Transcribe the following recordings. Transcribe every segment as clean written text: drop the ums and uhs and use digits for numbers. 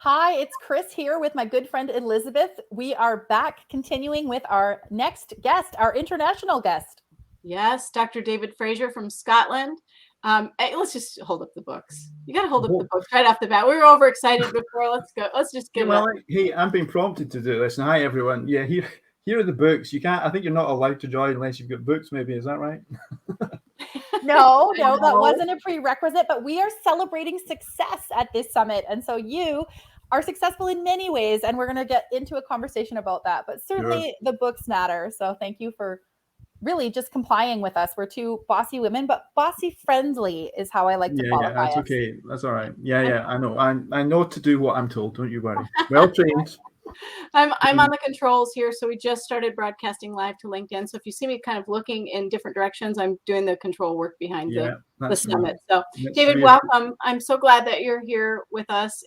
Hi, it's Chris here with my good friend Elizabeth. We are back continuing with our next guest, our international guest. Yes, Dr. David Fraser from Scotland. Hey, let's just hold up the books. You got to hold up the books right off the bat. We were overexcited before. Let's go. Let's just get Hey, I'm being prompted to do this. And hi, everyone. Yeah, here are the books. You can't. I think you're not allowed to join unless you've got books. Maybe is that right? No, that wasn't a prerequisite. But we are celebrating success at this summit, and so you are successful in many ways, and we're going to get into a conversation about that. But certainly, the books matter. So thank you for really just complying with us. We're two bossy women, but bossy friendly is how I like to qualify that's us. Okay. That's all right. Yeah, I know. I know to do what I'm told. Don't you worry. Well trained. I'm on the controls here, so we just started broadcasting live to LinkedIn. So if you see me kind of looking in different directions, I'm doing the control work behind the summit. So David, welcome. I'm so glad that you're here with us.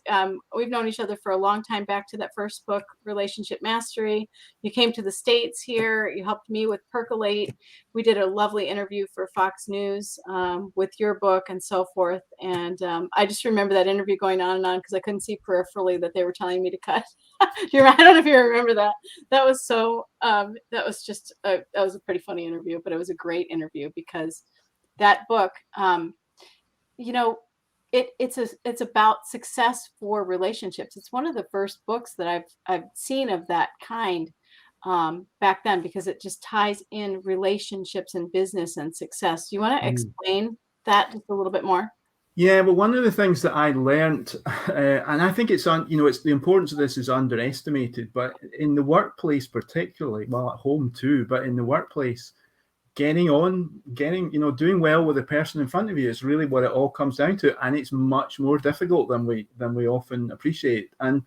We've known each other for a long time, back to that first book, Relationship Mastery. You came to the States here. You helped me with Percolate. We did a lovely interview for Fox News with your book and so forth. And I just remember that interview going on and on because I couldn't see peripherally that they were telling me to cut. I don't know if you remember that. That was so. That was just. That was a pretty funny interview, but it was a great interview because that book, it's about success for relationships. It's one of the first books that I've seen of that kind back then because it just ties in relationships and business and success. Do you want to explain that just a little bit more? Yeah, well, one of the things that I learned, and I think it's the importance of this is underestimated, but in the workplace particularly, well, at home too, but in the workplace, doing well with the person in front of you is really what it all comes down to, and it's much more difficult than we often appreciate. And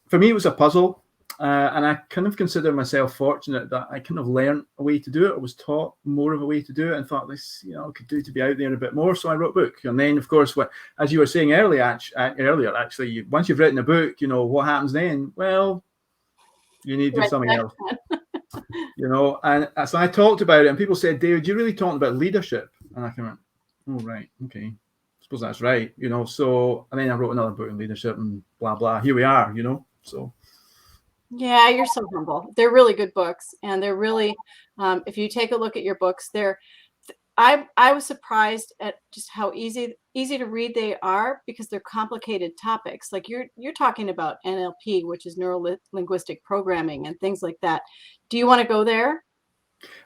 for me, it was a puzzle. And I kind of consider myself fortunate that I kind of learned a way to do it. I was taught more of a way to do it and thought this, I could do to be out there a bit more. So I wrote a book. And then, of course, as you were saying earlier, actually, once you've written a book, what happens then? Well, you need to do something else. And so I talked about it and people said, David, you're really talking about leadership. And I kind of went, oh, right. Okay. I suppose that's right. So, and then I wrote another book on leadership and blah, blah. Here we are, so. Yeah, you're so humble. They're really good books, and they're really, if you take a look at your books, I was surprised at just how easy to read they are because they're complicated topics. Like you're talking about NLP, which is neuro linguistic programming and things like that. Do you want to go there?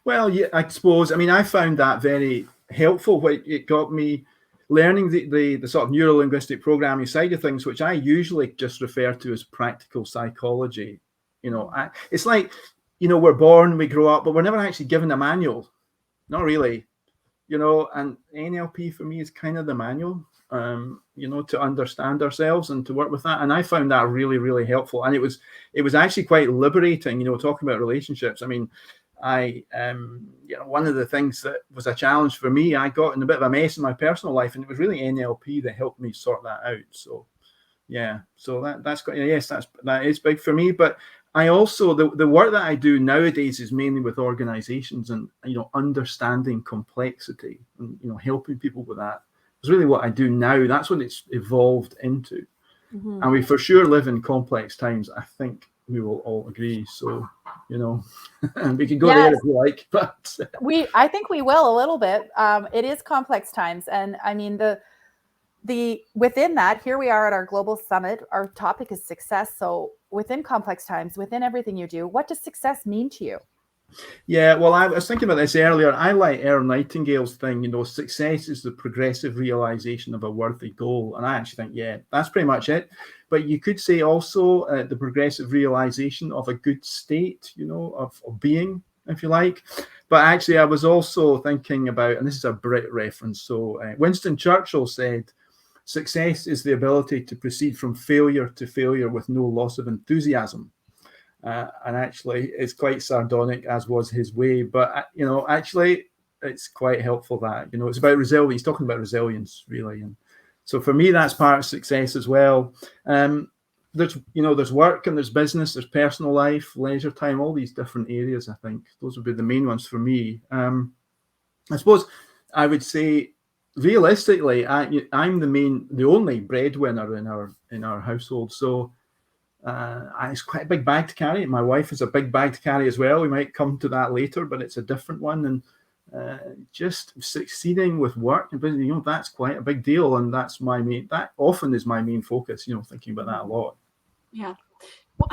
Well, yeah, I suppose. I mean, I found that very helpful. It got me learning the sort of neuro-linguistic programming side of things, which I usually just refer to as practical psychology. It's like, we're born, we grow up, but we're never actually given a manual. Not really, and NLP for me is kind of the manual, to understand ourselves and to work with that. And I found that really, really helpful. And it was actually quite liberating, talking about relationships. I mean, one of the things that was a challenge for me, I got in a bit of a mess in my personal life, and it was really NLP that helped me sort that out. So, yeah, so that is big for me. But I also, the work that I do nowadays is mainly with organizations and, understanding complexity and, helping people with that. It's really what I do now. That's what it's evolved into. Mm-hmm. And we for sure live in complex times. I think we will all agree. So, and we can go there if you like, but I think we will a little bit. It is complex times. And I mean, the within that, here we are at our global summit. Our topic is success. So within complex times, within everything you do, what does success mean to you? Yeah, well, I was thinking about this earlier. I like Earl Nightingale's thing, success is the progressive realization of a worthy goal. And I actually think, that's pretty much it. But you could say also the progressive realization of a good state, of being, if you like. But actually, I was also thinking about, and this is a Brit reference. So Winston Churchill said, success is the ability to proceed from failure to failure with no loss of enthusiasm. And actually, it's quite sardonic, as was his way. But, actually, it's quite helpful that, it's about resilience. He's talking about resilience, really. And so for me, that's part of success as well. There's work and there's business, there's personal life, leisure time, all these different areas, I think. Those would be the main ones for me. I suppose I would say realistically, I'm the only breadwinner in our household. So it's quite a big bag to carry. My wife is a big bag to carry as well. We might come to that later, but it's a different one. And just succeeding with work and business, that's quite a big deal. And that often is my main focus, thinking about that a lot. Yeah. Well,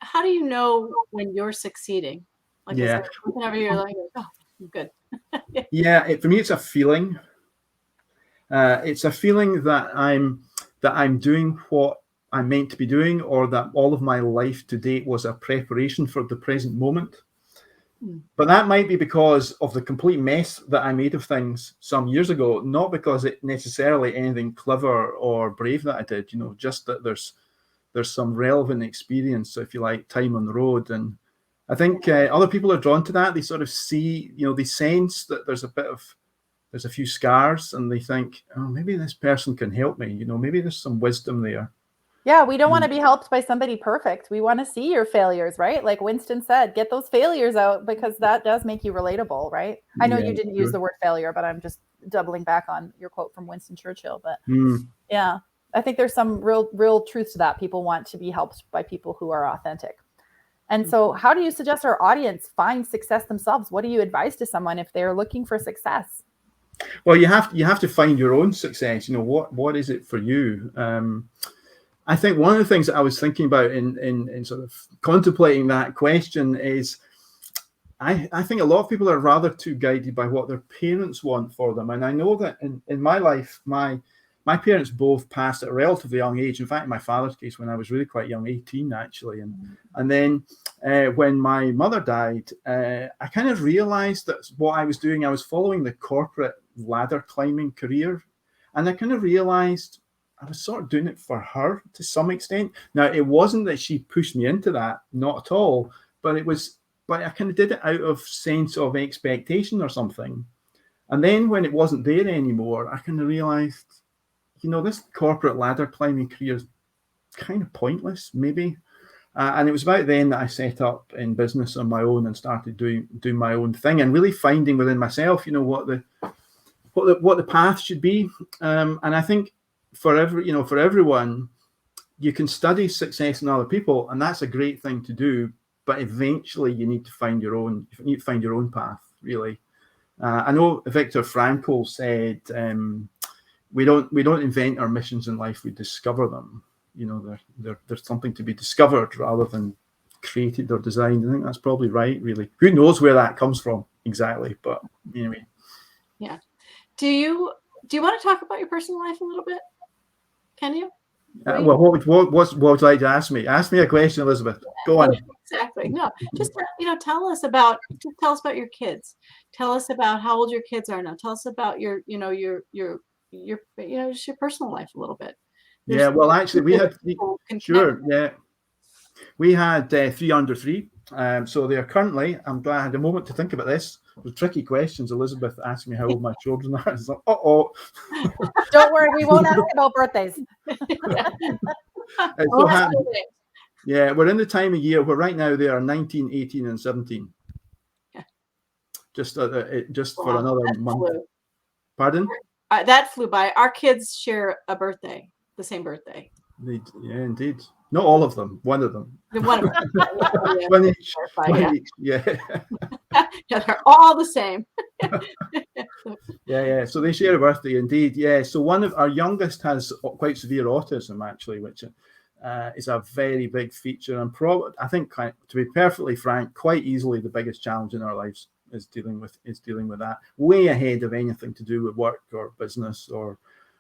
how do you know when you're succeeding? Like, yeah. Whenever you're like, oh, good. Yeah. For me, it's a feeling. It's a feeling that I'm doing what I'm meant to be doing, or that all of my life to date was a preparation for the present moment. But that might be because of the complete mess that I made of things some years ago, not because it necessarily anything clever or brave that I did, just that there's some relevant experience, if you like, time on the road. And I think other people are drawn to that. They sort of see, they sense that there's a few scars, and they think, oh, maybe this person can help me. Maybe there's some wisdom there. Yeah, we don't want to be helped by somebody perfect. We want to see your failures, right? Like Winston said, get those failures out, because that does make you relatable, right? I know you didn't use the word failure, but I'm just doubling back on your quote from Winston Churchill. But yeah, I think there's some real truth to that. People want to be helped by people who are authentic. And so how do you suggest our audience find success themselves? What do you advise to someone if they're looking for success? Well, you have to find your own success. What is it for you? I think one of the things that I was thinking about in sort of contemplating that question is, I think a lot of people are rather too guided by what their parents want for them. And I know that in my life, my parents both passed at a relatively young age. In fact, in my father's case, when I was really quite young, 18 actually. And then when my mother died, I kind of realized that what I was doing, I was following the corporate ladder climbing career. And I kind of realized I was sort of doing it for her to some extent. Now, it wasn't that she pushed me into that, not at all, but I kind of did it out of sense of expectation or something. And then when it wasn't there anymore, I kind of realized, this corporate ladder climbing career is kind of pointless, maybe. And it was about then that I set up in business on my own and started doing my own thing, and really finding within myself, what the path should be. And I think for everyone, you can study success in other people, and that's a great thing to do. But eventually, you need to find your own. You need to find your own path, really. I know Viktor Frankl said, "We don't invent our missions in life; we discover them." There's something to be discovered rather than created or designed. I think that's probably right. Really, who knows where that comes from exactly? But anyway. Yeah. Do you want to talk about your personal life a little bit? Can you? Well, what would you like to ask me? Ask me a question, Elizabeth. Go on. Exactly. No, just tell us about your kids. Tell us about how old your kids are now. Tell us about your just your personal life a little bit. Yeah. Well, actually, we had we had 3 under 3. So they are currently. I'm glad I had a moment to think about this. The tricky questions. Elizabeth asked me how old my children are. It's like, Don't worry, we won't ask about birthdays. Yeah, we're in the time of year where right now they are 19, 18, and 17. Yeah. Just for another month. Pardon? That flew by. Our kids share the same birthday. Yeah, indeed. Not all of them. One of them. One of them. One each. Yeah. Yeah, they're all the same. Yeah. So they share a birthday, indeed. Yeah. So one of our youngest has quite severe autism, actually, which is a very big feature, and probably, I think, to be perfectly frank, quite easily the biggest challenge in our lives is dealing with that, way ahead of anything to do with work or business or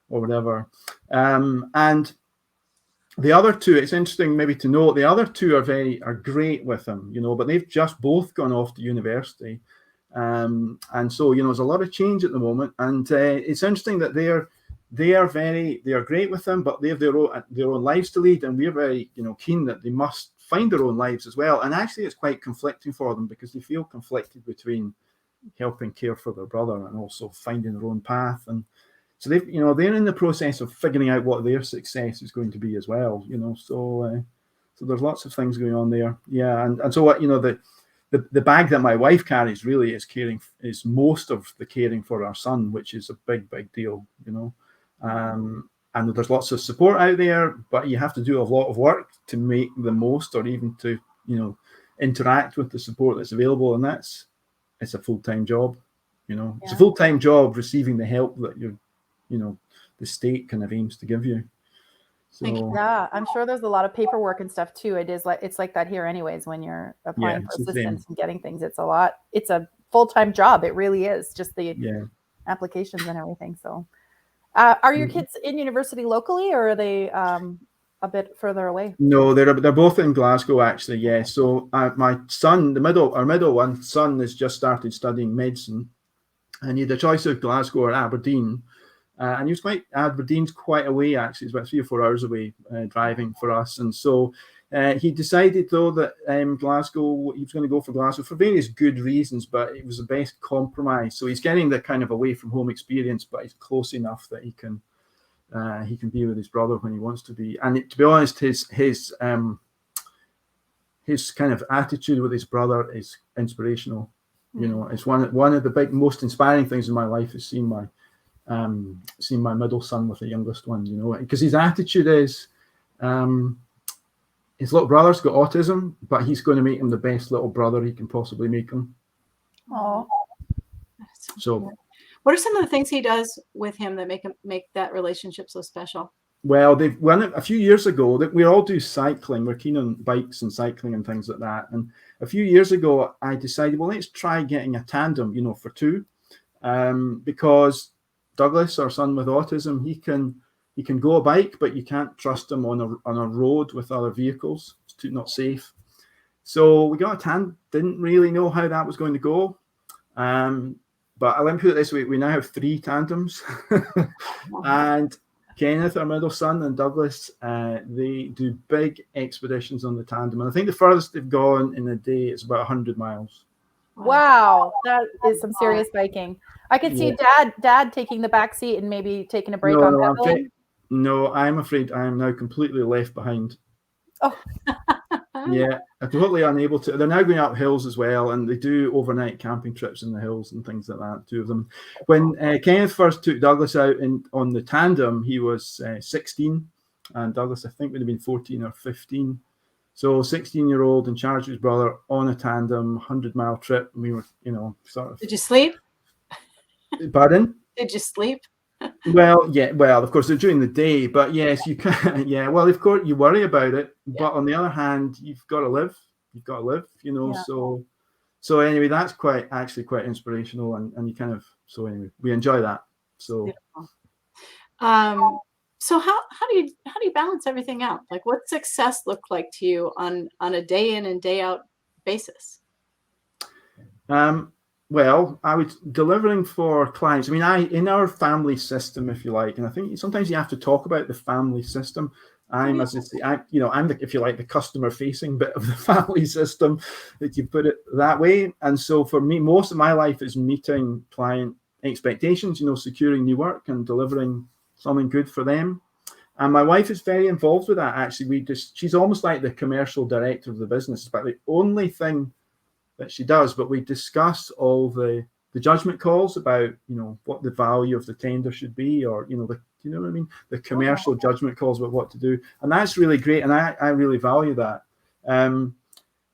whatever. And the other two, it's interesting maybe to note, the other two are great with him, but they've just both gone off to university. And so, there's a lot of change at the moment. And it's interesting that they are great with him, but they have their own lives to lead. And we're very, keen that they must find their own lives as well. And actually, it's quite conflicting for them, because they feel conflicted between helping care for their brother and also finding their own path. And so they're in the process of figuring out what their success is going to be as well. So there's lots of things going on there. Yeah, and so what the bag that my wife carries really is most of the caring for our son, which is a big deal, you know. And there's lots of support out there, but you have to do a lot of work to make the most, or even to, you know, interact with the support that's available. And it's a full-time job, you know. It's a full-time job receiving the help that the state kind of aims to give you. So yeah, I'm sure there's a lot of paperwork and stuff too. It's like that here anyways, when you're applying for assistance and getting things. It's a full-time job. It really is, just the applications and everything. So are your kids in university locally, or are they a bit further away? No, they're both in Glasgow, actually. Yeah. So my son, our middle one son, has just started studying medicine, and he had a choice of Glasgow or Aberdeen. And Aberdeen's quite away, actually. It's about 3 or 4 hours away driving for us. And so he decided, though, that Glasgow, he was going to go for Glasgow for various good reasons, but it was the best compromise. So he's getting the kind of away from home experience, but he's close enough that he can be with his brother when he wants to be. And to be honest, his kind of attitude with his brother is inspirational. You know, it's one of the most inspiring things in my life is seeing my middle son with the youngest one, you know, because his attitude is his little brother's got autism, but he's going to make him the best little brother he can possibly make him. Oh, so what are some of the things he does with him that make that relationship so special? Well, a few years ago, that we all do cycling. We're keen on bikes and cycling and things like that. And a few years ago, I decided, well, let's try getting a tandem, you know, for two, because Douglas, our son with autism, he can go a bike, but you can't trust him on a road with other vehicles. It's not safe. So we got a tandem. Didn't really know how that was going to go. But let me put it this way: we now have 3 tandems, and Kenneth, our middle son, and Douglas, they do big expeditions on the tandem. And I think the furthest they've gone in a day is about 100 miles. Wow, that is some serious biking. I could see dad taking the back seat and maybe taking a break on pedaling. No, I'm afraid I am now completely left behind. Oh. Yeah, I'm totally unable to. They're now going up hills as well, and they do overnight camping trips in the hills and things like that, 2 of them. When Kenneth first took Douglas out on the tandem, he was 16, and Douglas, I think, would have been 14 or 15. So 16-year-old in charge of his brother on a tandem, 100-mile trip. And we were, you know, sort of. Did you sleep? Pardon? Did you sleep? Well, yeah. Well, of course, they're during the day, but yes, you can. Yeah. Well, of course, you worry about it, but on the other hand, you've got to live. You've got to live. You know. Yeah. So anyway, that's quite inspirational, and you kind of. So anyway, we enjoy that. So. So how do you balance everything out? Like, what success look like to you on a day in and day out basis? Well, I was delivering for clients. I mean, in our family system, if you like, and I think sometimes you have to talk about the family system. I'm the, if you like, the customer facing bit of the family system, if you put it that way. And so for me, most of my life is meeting client expectations, you know, securing new work and delivering something good for them. And my wife is very involved with that. Actually, she's almost like the commercial director of the business, but the only thing that she does, but we discuss all the judgment calls about, you know, what the value of the tender should be, or, you know, you know what I mean? The commercial judgment calls about what to do. And that's really great. And I really value that.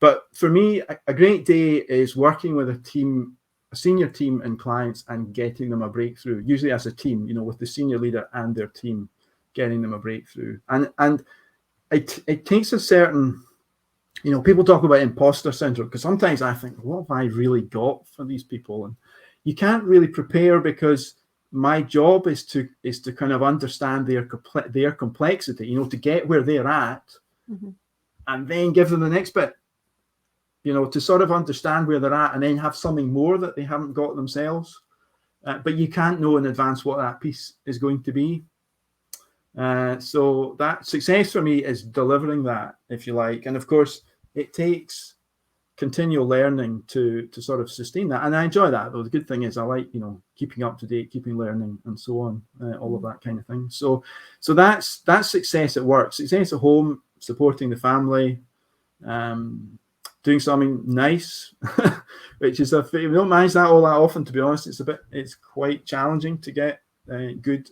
But for me, a great day is working with a senior team and clients and getting them a breakthrough, usually as a team, you know, with the senior leader and their team, getting them a breakthrough. And it takes a certain, you know, people talk about imposter syndrome, because sometimes I think, what have I really got for these people? And you can't really prepare, because my job is to kind of understand their complexity, you know, to get where they're at, and then give them the next bit, you know, to sort of understand where they're at, and then have something more that they haven't got themselves. But you can't know in advance what that piece is going to be. So that success for me is delivering that, if you like. And of course, it takes continual learning to sort of sustain that. And I enjoy that, though. The good thing is I like, you know, keeping up to date, keeping learning, and so on, all of that kind of thing. So that's doing something nice, which is we don't manage that all that often, to be honest. It's quite challenging to get good,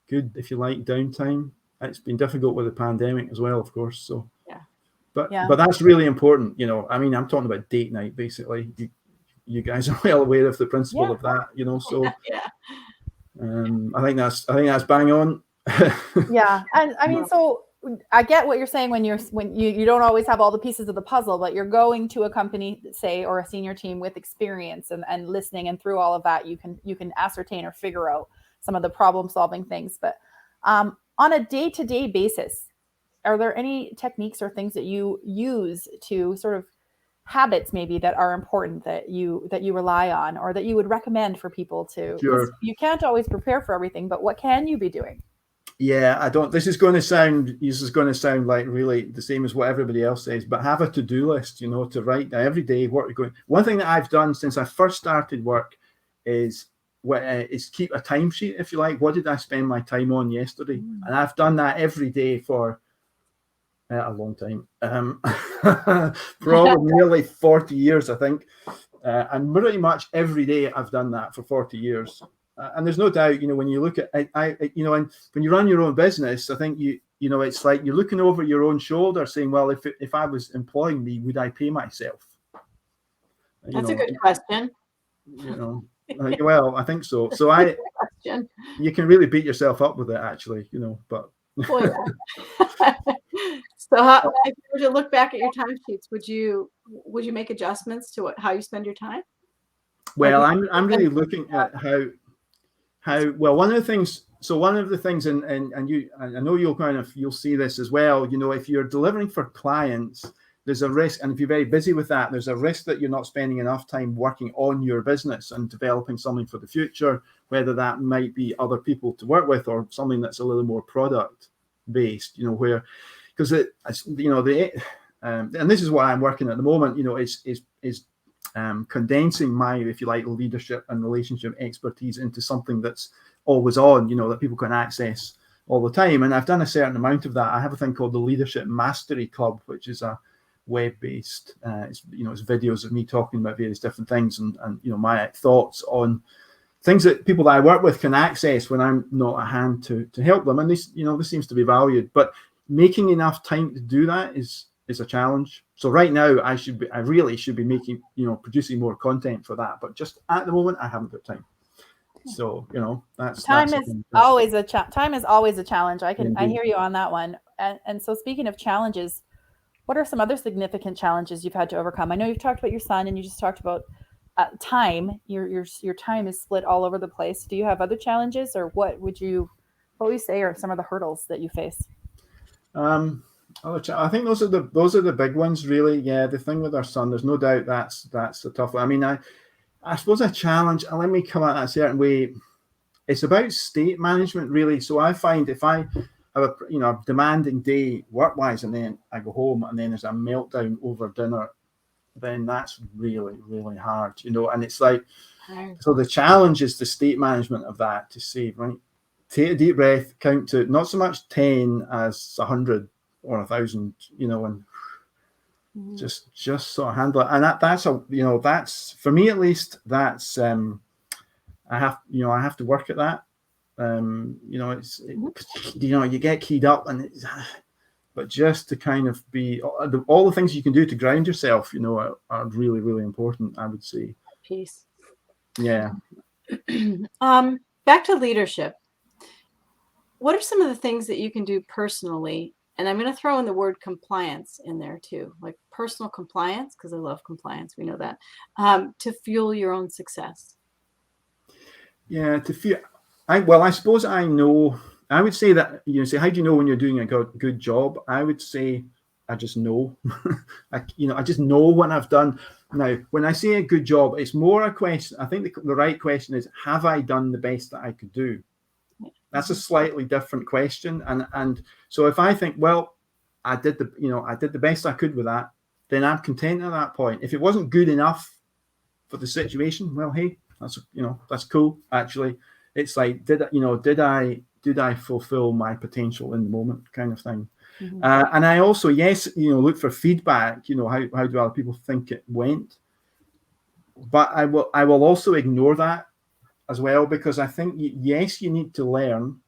if you like, downtime. It's been difficult with the pandemic as well, of course. So, but that's really important. You know, I mean, I'm talking about date night, basically. You guys are well aware of the principle of that, you know. So, I think that's bang on. Yeah, and I mean, so I get what you're saying when you don't always have all the pieces of the puzzle, but you're going to a company, say, or a senior team with experience and listening, and through all of that, you can ascertain or figure out some of the problem solving things. But on a day-to-day basis, are there any techniques or things that you use to sort of habits maybe that are important that you rely on, or that you would recommend for people to? Sure. You can't always prepare for everything, but what can you be doing? Yeah, this is going to sound like really the same as what everybody else says, but have a to-do list, you know, to write down every day what you're going. One thing that I've done since I first started work is keep a timesheet, if you like. What did I spend my time on yesterday? And I've done that every day for a long time, probably nearly 40 years, I think. And pretty much every day I've done that for 40 years. And there's no doubt, you know, when you look at, you know, and when you run your own business, I think you know, it's like you're looking over your own shoulder saying, well, if I was employing me, would I pay myself? That's a good question. You know, well, I think so. So you can really beat yourself up with it, actually, you know, but. So if you were to look back at your timesheets, would you make adjustments to how you spend your time? Well, I'm really looking at how well, one of the things, and I know you'll see this as well, you know, if you're delivering for clients, there's a risk, and if you're very busy with that, there's a risk that you're not spending enough time working on your business and developing something for the future, whether that might be other people to work with or something that's a little more product based, you know, because you know, and this is what I'm working at the moment, you know, is condensing my, if you like, leadership and relationship expertise into something that's always on, you know, that people can access all the time. And I've done a certain amount of that. I have a thing called the Leadership Mastery Club, which is a web-based, it's videos of me talking about various different things and you know, my thoughts on things that people that I work with can access when I'm not at hand to help them. And this seems to be valued, but making enough time to do that is a challenge. So right now I really should be making, you know, producing more content for that, but just at the moment I haven't got time. So, you know, time is always a challenge. I hear you on that one. And so speaking of challenges, what are some other significant challenges you've had to overcome? I know you've talked about your son, and you just talked about time. Your time is split all over the place. Do you have other challenges, or what would you say are some of the hurdles that you face? I think those are the big ones, really. Yeah, the thing with our son, there's no doubt that's a tough one. I mean, I suppose a challenge, and let me come at that a certain way, it's about state management, really. So I find if I have a demanding day work-wise, and then I go home and then there's a meltdown over dinner, then that's really, really hard, you know. And it's like, so the challenge is the state management of that, to say, right, take a deep breath, count to not so much 10 as 100 or 1,000, you know, and just sort of handle it. And that's for me, at least, that's I have to work at that. You know, you know, you get keyed up, but just to kind of be all the things you can do to ground yourself, you know, are really, really important, I would say. Peace. Yeah. Back to leadership. What are some of the things that you can do personally? And I'm going to throw in the word compliance in there too, like personal compliance, because I love compliance. We know that, to fuel your own success. Yeah, I suppose I know. I would say that, you know, say, how do you know when you're doing a good job? I would say I just know. I just know when I've done. Now, when I say a good job, it's more a question. I think the right question is, have I done the best that I could do? That's a slightly different question. And so if I think, well, I did the best I could with that, then I'm content at that point. If it wasn't good enough for the situation, well, hey, that's cool. Actually, it's like, did I fulfill my potential in the moment, kind of thing. And I also, yes, look for feedback. How do other people think it went? But I will also ignore that as well, because I think yes, you need to learn,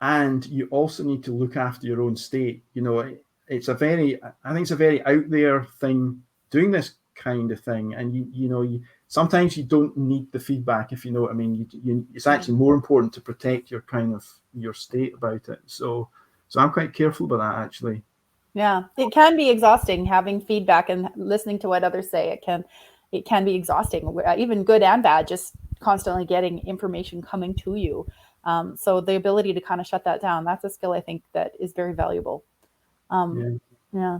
and you also need to look after your own state. I think it's a very out there thing doing this kind of thing, and sometimes you don't need the feedback, if you know what I mean. It's actually more important to protect your state about it. So I'm quite careful about that, actually. Yeah, it can be exhausting having feedback and listening to what others say. It can be exhausting, even good and bad, just constantly getting information coming to you. So the ability to kind of shut that down, that's a skill I think that is very valuable. Yeah.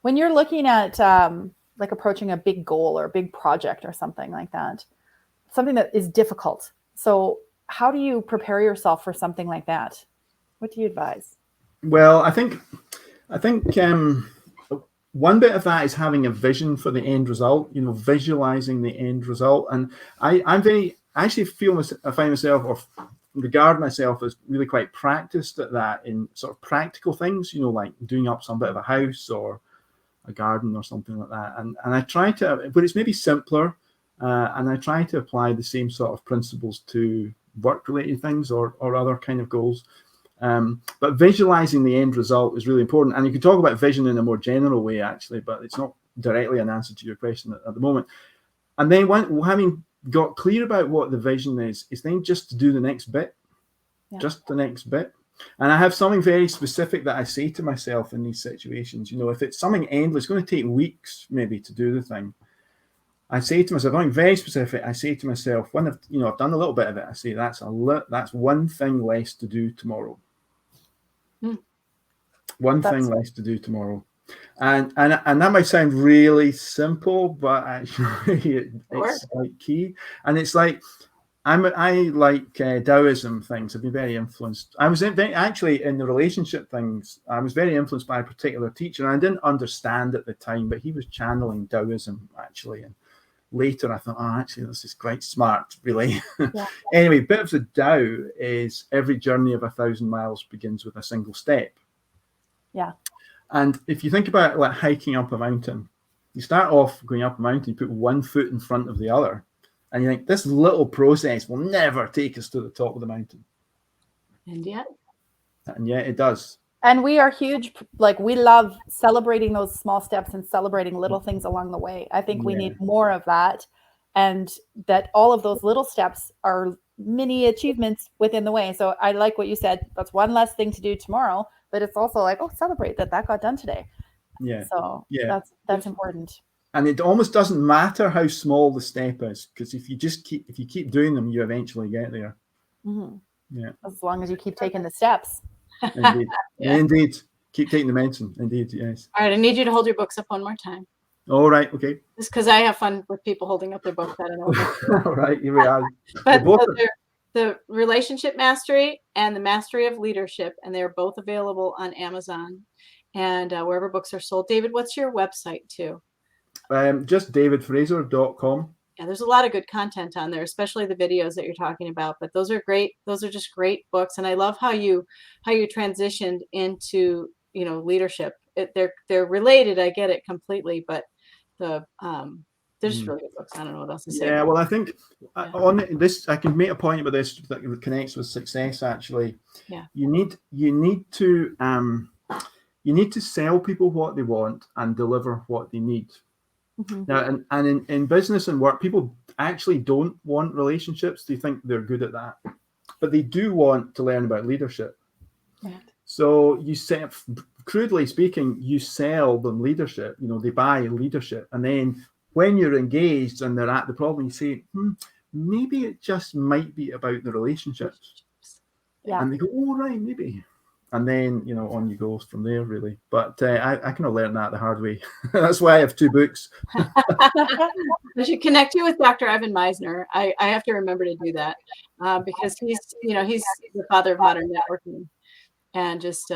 When you're looking at like approaching a big goal or a big project or something like that, something that is difficult. So how do you prepare yourself for something like that? What do you advise? Well, I think one bit of that is having a vision for the end result, visualizing the end result. And I actually find myself, or regard myself as, really quite practiced at that in sort of practical things, like doing up some bit of a house or a garden or something like that. And I try to, but it's maybe simpler, and I try to apply the same sort of principles to work-related things or other kind of goals. But visualizing the end result is really important. And you can talk about vision in a more general way, actually, but it's not directly an answer to your question at the moment. And then having got clear about what the vision is then just to do the next bit, just the next bit. And I have something very specific that I say to myself in these situations. If it's something endless, it's going to take weeks maybe to do the thing. I say to myself, something very specific. I say to myself, when I've done a little bit of it, I say that's one thing less to do tomorrow. One thing less to do tomorrow. And that might sound really simple, but actually it's like key. And it's like I like Taoism things. I've been very influenced. I was actually in the relationship things. I was very influenced by a particular teacher, and I didn't understand at the time, but he was channeling Taoism actually. And later I thought, actually, this is quite smart, really. Yeah. Anyway, bit of the Tao is every journey of 1,000 miles begins with a single step. Yeah. And if you think about it, like hiking up a mountain, you start off going up a mountain, you put one foot in front of the other, and you think this little process will never take us to the top of the mountain. And yet it does. And we are huge, like we love celebrating those small steps and celebrating little things along the way. I think we need more of that, and that all of those little steps are mini achievements within the way. So I like what you said. That's one less thing to do tomorrow, but it's also like, celebrate that got done today. Yeah. So that's important. And it almost doesn't matter how small the step is, because if you keep doing them, you eventually get there. Mm-hmm. Yeah. As long as you keep taking the steps. Indeed. Indeed. Keep taking the medicine. Indeed, yes. All right, I need you to hold your books up one more time. All right, okay. Just because I have fun with people holding up their books. I don't know. All right, here we are. But the Relationship Mastery and the Mastery of Leadership, and they're both available on Amazon and wherever books are sold. David, what's your website too? Just davidfraser.com. Yeah, there's a lot of good content on there, especially the videos that you're talking about. But those are great. Those are just great books, and I love how you transitioned into leadership. They're related. I get it completely, but they're just really good books. I don't know what else to say. Yeah, well, I think on this, I can make a point about this that connects with success. Actually, you need to sell people what they want and deliver what they need. Mm-hmm. Now, and in business and work, people actually don't want relationships. They think they're good at that, but they do want to learn about leadership. Right. So crudely speaking, you sell them leadership. They buy leadership, and then when you're engaged and they're at the problem, you say, maybe it just might be about the relationships. Yeah. And they go, oh, right, maybe. And then, on you go from there, really. But I kind of learned that the hard way. That's why I have 2 books. I should connect you with Dr. Evan Meisner. I have to remember to do that because he's the father of modern networking, and just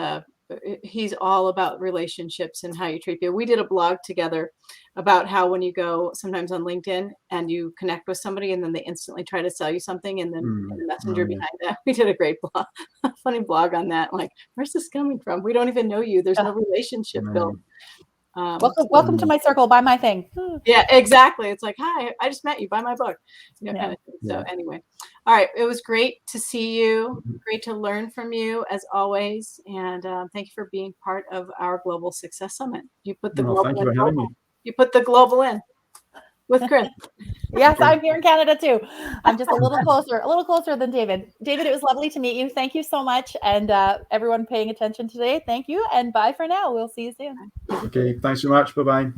he's all about relationships and how you treat people. We did a blog together about how when you go sometimes on LinkedIn and you connect with somebody and then they instantly try to sell you something and then the messenger behind that. We did a great blog, a funny blog on that. Like, where's this coming from? We don't even know you. There's no relationship built. Welcome to my circle. Buy my thing. Yeah, exactly. It's like, hi, I just met you. Buy my book. Kind of thing. So anyway, all right. It was great to see you. Great to learn from you as always. And thank you for being part of our Global Success Summit. You put the global thank you for having me. You put the global in with Chris. Yes, I'm here in Canada too. I'm just a little closer than David. David, it was lovely to meet you. Thank you so much. And everyone paying attention today, thank you. And bye for now. We'll see you soon. Okay, thanks so much. Bye-bye.